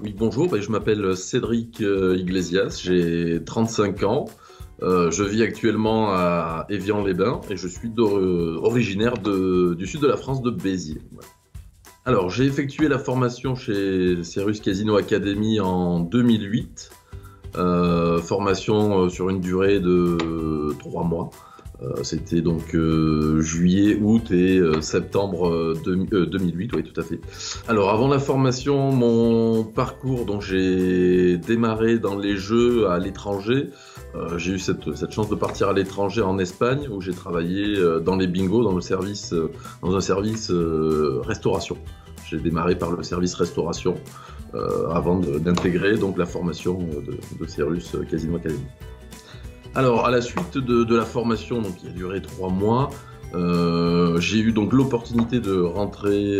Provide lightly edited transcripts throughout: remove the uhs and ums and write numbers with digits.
Oui, bonjour, je m'appelle Cédric Iglesias, j'ai 35 ans, je vis actuellement à Évian-les-Bains et je suis originaire du sud de la France, de Béziers. Ouais. Alors, j'ai effectué la formation chez Cérus Casino Academy en 2008, formation sur une durée de 3 mois. C'était donc juillet, août et septembre 2008, oui tout à fait. Alors avant la formation, mon parcours, donc j'ai démarré dans les jeux à l'étranger. J'ai eu cette chance de partir à l'étranger en Espagne où j'ai travaillé dans les bingos, dans un service restauration. J'ai démarré par le service restauration avant d'intégrer donc la formation de Cérus Casino Academy. Alors, à la suite de la formation, donc, qui a duré 3 mois, j'ai eu donc l'opportunité de rentrer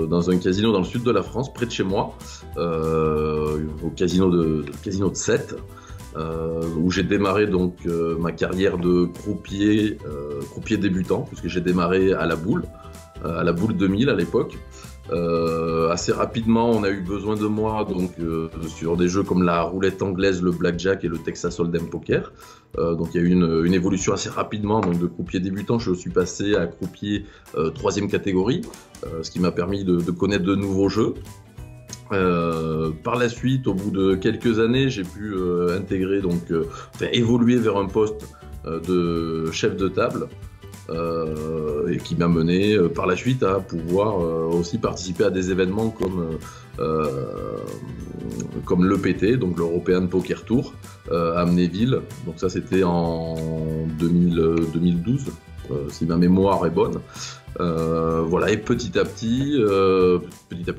dans un casino dans le sud de la France, près de chez moi, au casino de Sète, où j'ai démarré donc ma carrière de croupier débutant, puisque j'ai démarré à la boule 2000 à l'époque. Assez rapidement, on a eu besoin de moi donc sur des jeux comme la roulette anglaise, le blackjack et le Texas Hold'em poker. Donc il y a eu une évolution assez rapidement. Donc de croupier débutant, je suis passé à croupier 3e catégorie, ce qui m'a permis de connaître de nouveaux jeux. Par la suite, au bout de quelques années, j'ai pu évoluer vers un poste de chef de table. Et qui m'a mené par la suite à pouvoir aussi participer à des événements comme l'EPT, donc l'European Poker Tour à Amnéville. Donc ça c'était en 2012, si ma mémoire est bonne. Voilà, et petit à petit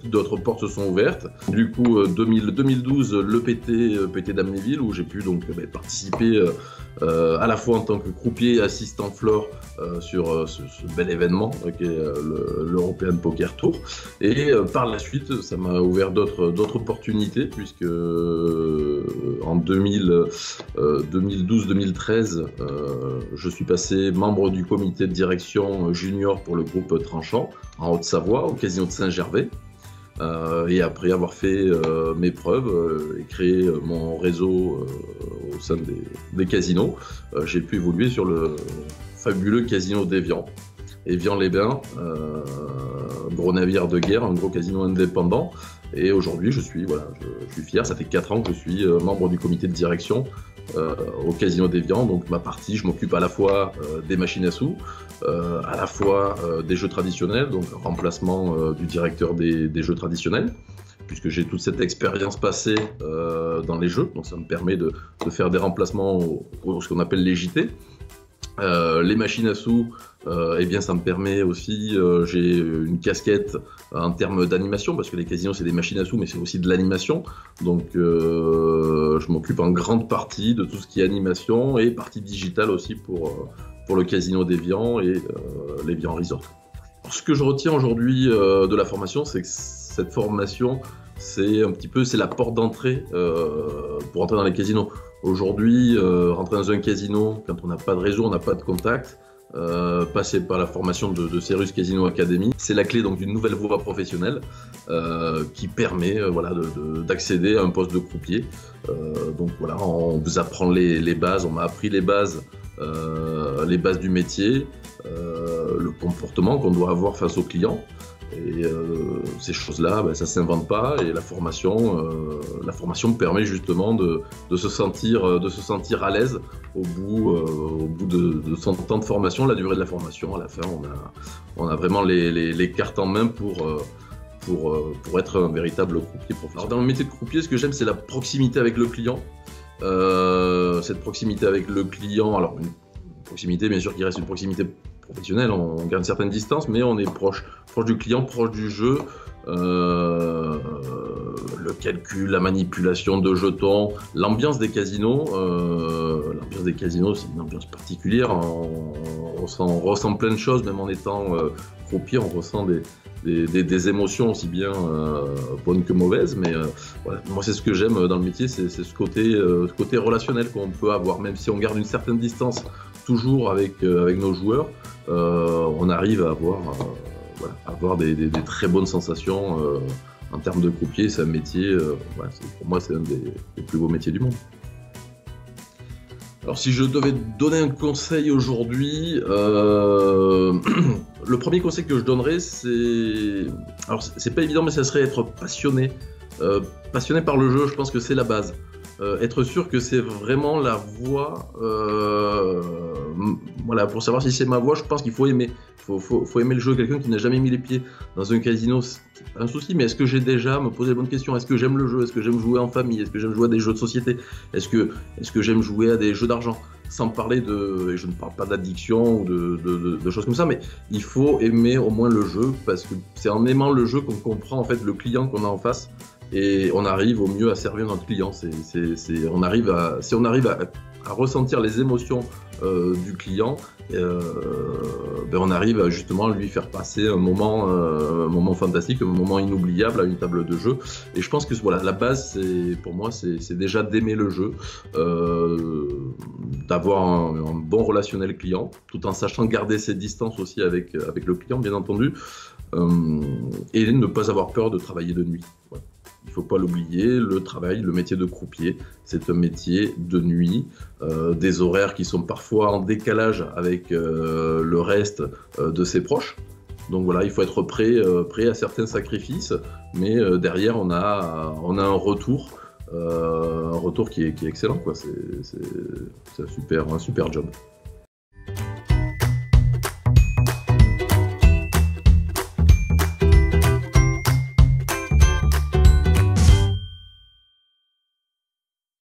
d'autres portes se sont ouvertes. Du coup 2012 l'EPT d'Amnéville où j'ai pu donc participer à la fois en tant que croupier et assistant floor sur ce bel événement qui est l'European Poker Tour. Et par la suite, ça m'a ouvert d'autres opportunités puisque en 2012-2013, je suis passé membre du comité de direction junior pour le groupe Tranchant en Haute-Savoie au casino de Saint-Gervais. Et après avoir fait mes preuves et créé mon réseau au sein des casinos, j'ai pu évoluer sur le fabuleux casino d'Évian. Évian-les-Bains, gros navire de guerre, un gros casino indépendant. Et aujourd'hui, je suis fier, ça fait 4 ans que je suis membre du comité de direction au casino d'Évian. Donc ma partie, je m'occupe à la fois des machines à sous, à la fois des jeux traditionnels, donc remplacement du directeur des jeux traditionnels, puisque j'ai toute cette expérience passée dans les jeux, donc ça me permet de faire des remplacements ce qu'on appelle les JT. Les machines à sous, eh bien ça me permet aussi, j'ai une casquette en termes d'animation, parce que les casinos c'est des machines à sous, mais c'est aussi de l'animation. Donc je m'occupe en grande partie de tout ce qui est animation et partie digitale aussi pour le casino d'Évian et l'Évian Resort. Alors, ce que je retiens aujourd'hui de la formation, c'est que cette formation, c'est la porte d'entrée pour entrer dans les casinos. Aujourd'hui, rentrer dans un casino, quand on n'a pas de réseau, on n'a pas de contact, passer par la formation de Cérus Casino Academy, c'est la clé donc d'une nouvelle voie professionnelle qui permet d'accéder à un poste de croupier. Donc voilà, on vous apprend les bases, on m'a appris les bases du métier, le comportement qu'on doit avoir face aux clients. Et ces choses-là, ça ne s'invente pas, et la formation me permet justement de se sentir à l'aise au bout de son temps de formation, la durée de la formation. À la fin, on a vraiment les cartes en main pour être un véritable croupier professionnel. Alors, dans le métier de croupier, ce que j'aime, c'est la proximité avec le client. Cette proximité avec le client, alors une proximité bien sûr qui reste une proximité professionnelle, on garde une certaine distance, mais on est proche du client, proche du jeu. Le calcul, la manipulation de jetons, l'ambiance des casinos, c'est une ambiance particulière. On ressent plein de choses, même en étant croupier, on ressent des émotions aussi bien bonnes que mauvaises, mais voilà, moi c'est ce que j'aime dans le métier, c'est ce côté relationnel qu'on peut avoir, même si on garde une certaine distance toujours avec nos joueurs, on arrive à avoir des très bonnes sensations en termes de croupier, c'est un métier, pour moi, c'est un des plus beaux métiers du monde. Alors, si je devais donner un conseil aujourd'hui, le premier conseil que je donnerais, alors c'est pas évident, mais ça serait être passionné. Passionné par le jeu, je pense que c'est la base. Être sûr que c'est vraiment la voie. Voilà, pour savoir si c'est ma voie, je pense qu'il faut aimer. Faut aimer le jeu. Quelqu'un qui n'a jamais mis les pieds dans un casino, c'est pas un souci, mais est-ce que j'ai déjà me posé les bonnes questions? Est-ce que j'aime le jeu? Est-ce que j'aime jouer en famille? Est-ce que j'aime jouer à des jeux de société? Est-ce que j'aime jouer à des jeux d'argent? Sans parler et je ne parle pas d'addiction ou de choses comme ça, mais il faut aimer au moins le jeu, parce que c'est en aimant le jeu qu'on comprend en fait le client qu'on a en face. Et on arrive au mieux à servir notre client. Si on arrive à ressentir les émotions du client, on arrive justement à lui faire passer un moment fantastique, un moment inoubliable à une table de jeu. Et je pense que voilà, la base, pour moi, c'est déjà d'aimer le jeu, d'avoir un bon relationnel client, tout en sachant garder ses distances aussi avec le client, bien entendu, et ne pas avoir peur de travailler de nuit. Voilà. Il ne faut pas l'oublier, le métier de croupier, c'est un métier de nuit, des horaires qui sont parfois en décalage avec le reste de ses proches. Donc voilà, il faut être prêt à certains sacrifices, mais derrière on a un retour qui est excellent, quoi. C'est un super job.